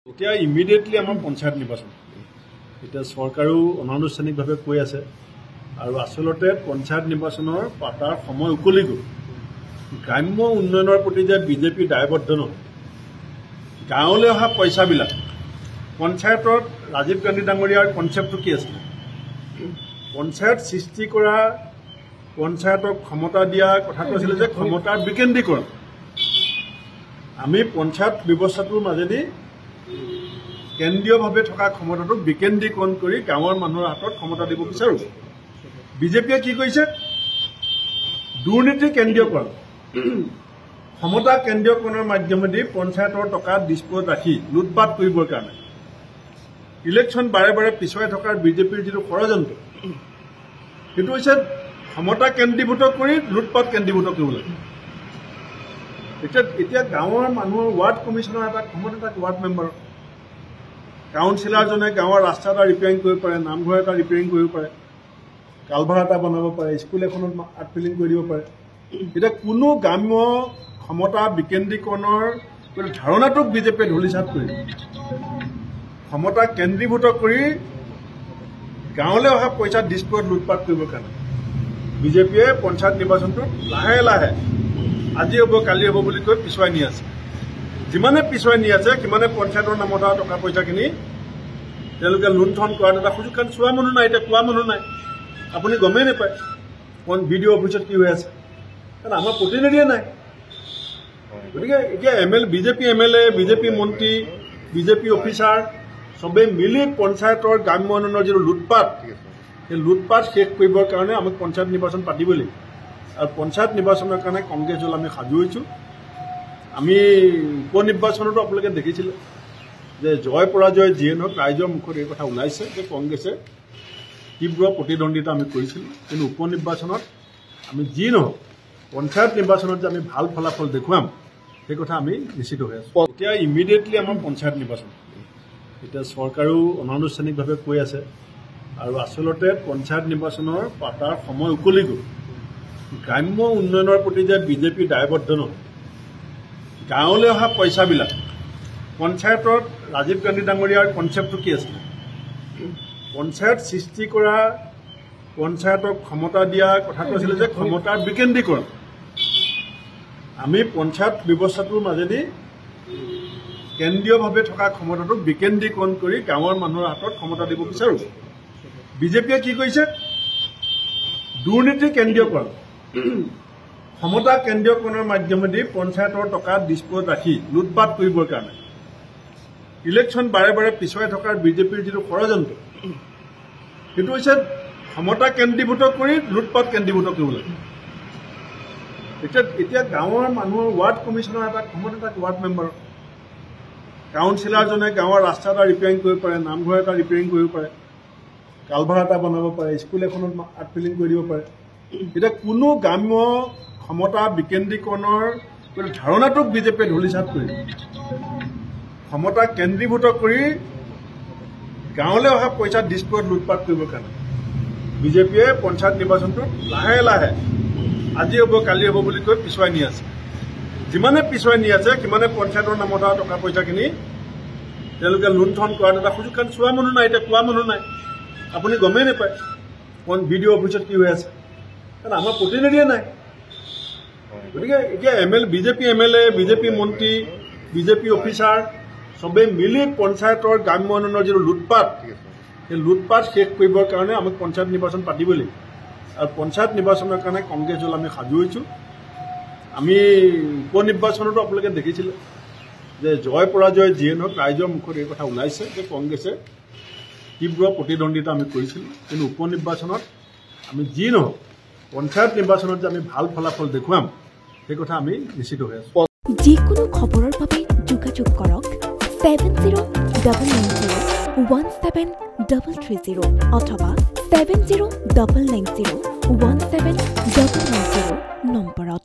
এতিয়া ইমিডিয়েটলি আমাৰ পঞ্চায়ত নিৰ্বাচন এতিয়া চৰকাৰো অনানুষ্ঠানিকভাৱে কৈ আছে আৰু আচলতে পঞ্চায়ত নিৰ্বাচনৰ পাতাৰ সময় উকলি গ'ল। গ্ৰাম্য উন্নয়নৰ প্ৰতি যে বিজেপি দায়বদ্ধ নহয়, গাঁৱলৈ অহা পইচাবিলাক পঞ্চায়তত ৰাজীৱ গান্ধী ডাঙৰীয়াৰ কনচেপ্টটো কি আছিল? পঞ্চায়ত সৃষ্টি কৰা, পঞ্চায়তক ক্ষমতা দিয়া কথাটো আছিলে যে ক্ষমতাৰ বিকেন্দ্ৰীকৰণ। আমি পঞ্চায়ত ব্যৱস্থাটোৰ মাজেদি কেন্দ্ৰীয়ভাৱে থকা ক্ষমতাটো বিকেন্দ্ৰীকৰণ কৰি গাঁৱৰ মানুহৰ হাতত ক্ষমতা দিব বিচাৰোঁ। বিজেপিয়ে কি কৰিছে? দুৰ্নীতি কেন্দ্ৰীয়কৰণ, ক্ষমতা কেন্দ্ৰীয়কৰণৰ মাধ্যমেদি পঞ্চায়তৰ টকা ডিস্প'জত ৰাখি লুটপাট কৰিবৰ কাৰণে ইলেকশ্যন বাৰে বাৰে পিছুৱাই থকাৰ বিজেপিৰ যিটো ষড়যন্ত্ৰ, সেইটো হৈছে ক্ষমতা কেন্দ্ৰীভূত কৰি লুটপাট কেন্দ্ৰীভূত কৰিব লাগে। এতিয়া গাঁৱৰ মানুহৰ ৱাৰ্ড কমিশ্যনৰ এটা ক্ষমতা থাকে, ৱাৰ্ড মেম্বাৰৰ। কাউন্সিলাৰজনে গাঁৱৰ ৰাস্তা এটা ৰিপেয়াৰিং কৰিব পাৰে, নামঘৰ এটা ৰিপেয়াৰিং কৰিব পাৰে, কালভাৰ এটা বনাব পাৰে, স্কুল এখনত আৰ্ট ফিলিং কৰি দিব পাৰে। এতিয়া কোনো গ্ৰাম্য ক্ষমতা বিকেন্দ্ৰীকৰণৰ ধাৰণাটোক বিজেপিয়ে ধূলিসাৎ কৰি ক্ষমতা কেন্দ্ৰীভূত কৰি গাঁৱলৈ অহা পইচা ডিস্প'জত লুটপাট কৰিবৰ কাৰণে বিজেপিয়ে পঞ্চায়ত নিৰ্বাচনটোত লাহে লাহে আজি হ'ব কালি হ'ব বুলি কৈ পিছুৱাই নি আছে। যিমানে পিছুৱাই নি আছে সিমানে পঞ্চায়তৰ নামত অহা টকা পইচাখিনি তেওঁলোকে লুণ্ঠন কৰাৰ এটা সুযোগ। কাৰণ চোৱা মানুহ নাই, এতিয়া কোৱা মানুহ নাই, আপুনি গমেই নাপায় ভিডিঅ' অফিচত কি হৈ আছে, কাৰণ আমাৰ প্ৰতিনিধিয়ে নাই। গতিকে এতিয়া বিজেপি MLA, বিজেপি মন্ত্ৰী, বিজেপি অফিচাৰ চবেই মিলি পঞ্চায়তৰ গ্ৰাম্য উন্নয়নৰ যিটো লুটপাট, সেই লুটপাট শেষ কৰিবৰ কাৰণে আমি পঞ্চায়ত নিৰ্বাচন পাতিবই লাগিব। আৰু পঞ্চায়ত নিৰ্বাচনৰ কাৰণে কংগ্ৰেছ দল আমি সাজু হৈছোঁ। আমি উপ নিৰ্বাচনতো আপোনালোকে দেখিছিলে যে জয় পৰাজয় যিয়ে নহওক ৰাইজৰ মুখত এই কথা ওলাইছে যে কংগ্ৰেছে তীব্ৰ প্ৰতিদ্বন্দ্বিতা আমি কৰিছিলোঁ, কিন্তু উপ নিৰ্বাচনত আমি যি নহওক পঞ্চায়ত নিৰ্বাচনত যে আমি ভাল ফলাফল দেখুৱাম সেই কথা আমি নিশ্চিত হৈ আছোঁ। এতিয়া ইমিডিয়েটলি আমাৰ পঞ্চায়ত নিৰ্বাচন এতিয়া চৰকাৰো অনানুষ্ঠানিকভাৱে কৈ আছে আৰু আচলতে পঞ্চায়ত নিৰ্বাচনৰ পাতাৰ সময় উকলি গ'ল। গ্ৰাম্য উন্নয়নৰ প্ৰতি যে বিজেপি দায়বদ্ধ নহয়, গাঁৱলৈ অহা পইচাবিলাক পঞ্চায়তত ৰাজীৱ গান্ধী ডাঙৰীয়াৰ কনচেপ্টটো কি আছিল? পঞ্চায়ত সৃষ্টি কৰা, পঞ্চায়তক ক্ষমতা দিয়া কথাটো আছিলে যে ক্ষমতাৰ বিকেন্দ্ৰীকৰণ। আমি পঞ্চায়ত ব্যৱস্থাটোৰ মাজেদি কেন্দ্ৰীয়ভাৱে থকা ক্ষমতাটো বিকেন্দ্ৰীকৰণ কৰি গাঁৱৰ মানুহৰ হাতত ক্ষমতা দিব বিচাৰোঁ। বিজেপিয়ে কি কৰিছে? দুৰ্নীতি কেন্দ্ৰীয়কৰণ, ক্ষমতা কেন্দ্ৰীয়কৰণৰ মাধ্যমেদি পঞ্চায়তৰ টকা ডিস্প'জত ৰাখি লুটপাট কৰিবৰ কাৰণে ইলেকশ্যন বাৰে বাৰে পিছুৱাই থকাৰ বিজেপিৰ যিটো ষড়যন্ত্ৰ, সেইটো হৈছে ক্ষমতা কেন্দ্ৰীভূত কৰি লুটপাট কেন্দ্ৰীভূত কৰিব লাগে। এতিয়া গাঁৱৰ মানুহৰ ৱাৰ্ড কমিশ্যনৰ এটা ক্ষমতা থাকে, ৱাৰ্ড মেম্বাৰৰ। কাউন্সিলাৰজনে গাঁৱৰ ৰাস্তা এটা ৰিপেয়াৰিং কৰিব পাৰে, নামঘৰ এটা ৰিপেয়াৰিং কৰিব পাৰে, কালভাৰ এটা বনাব পাৰে, স্কুল এখনত আৰ্ট ফিলিং কৰি দিব পাৰে। এতিয়া কোনো গ্ৰাম্য ক্ষমতা বিকেন্দ্ৰীকৰণৰ ধাৰণাটোক বিজেপিয়ে ধূলিসাৎ কৰি ক্ষমতা কেন্দ্ৰীভূত কৰি গাঁৱলৈ অহা পইচা ডিস্প'জত লুটপাট কৰিবৰ কাৰণে বিজেপিয়ে পঞ্চায়ত নিৰ্বাচনটোত লাহে লাহে আজি হ'ব কালি হ'ব বুলি কৈ পিছুৱাই নি আছে। যিমানে পিছুৱাই নি আছে সিমানে পঞ্চায়তৰ নামত অহা টকা পইচাখিনি তেওঁলোকে লুণ্ঠন কৰাৰ এটা সুযোগ। কাৰণ চোৱা মানুহ নাই, এতিয়া কোৱা মানুহ নাই, আপুনি গমেই নাপায় ভিডিঅ' অফিচত কি হৈ আছে, কাৰণ আমাৰ প্ৰতিনিধিয়ে নাই। গতিকে এতিয়া বিজেপি MLA, বিজেপি মন্ত্ৰী, বিজেপি অফিচাৰ চবেই মিলি পঞ্চায়তৰ গ্ৰাম্য উন্নয়নৰ যিটো লুটপাট, সেই লুটপাট শেষ কৰিবৰ কাৰণে আমি পঞ্চায়ত নিৰ্বাচন পাতিবই লাগিব। আৰু পঞ্চায়ত নিৰ্বাচনৰ কাৰণে কংগ্ৰেছ দল আমি সাজু হৈছোঁ। আমি উপ নিৰ্বাচনতো আপোনালোকে দেখিছিলে যে জয় পৰাজয় যিয়ে নহওক ৰাইজৰ মুখত এই কথা ওলাইছে যে কংগ্ৰেছে তীব্ৰ প্ৰতিদ্বন্দ্বিতা আমি কৰিছিলোঁ, কিন্তু উপ নিৰ্বাচনত আমি যি নহওক পঞ্চায়ত নিৰ্বাচনত যে আমি ভাল ফলাফল দেখুৱাম সেই কথা আমি নিশ্চিত হৈ আছোঁ। যিকোনো খবৰৰ বাবে যোগাযোগ কৰক 7090173330 অথবা 7099017990 নম্বৰত।